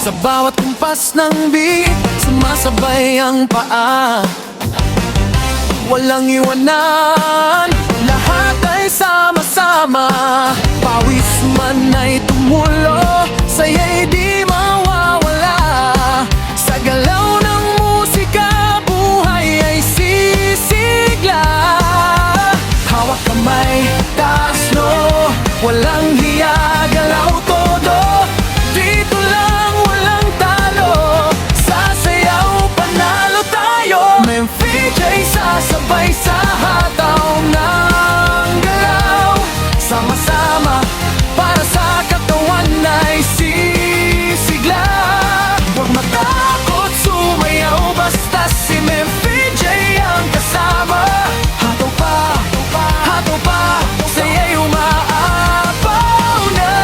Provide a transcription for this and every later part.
Sa bawat kumpas ng beat, sumasabay ang paa. Walang iwanan, lahat ay sama-sama. Pawis man ay tumulo, saya'y di mawawala. Sa galaw ng musika, buhay ay sisigla. Hawak kamay, taas no, walang hiya, galaw todo. Dito lang walang talo, sasayaw panalo tayo. Memphis ay sasabay sa hataw ng galaw. Sama-sama para sa katawan ay sisigla. Huwag matakot sumayaw, basta si Memphis ay ang kasama. Hataw pa, saya'y umaapaw na.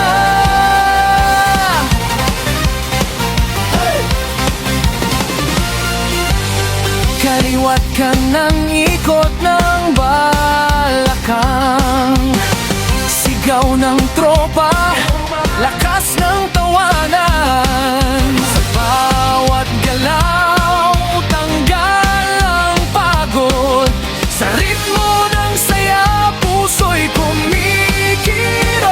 Kaliwat ka ng ikot ng balakang, sigaw ng tropa, lakas ng tawanan. Sa bawat galaw, tanggal ang pagod. Sa ritmo ng saya, puso'y kumikirot.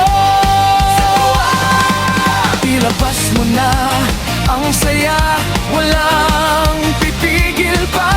Ilabas mo na ang saya, walang pipigil pa.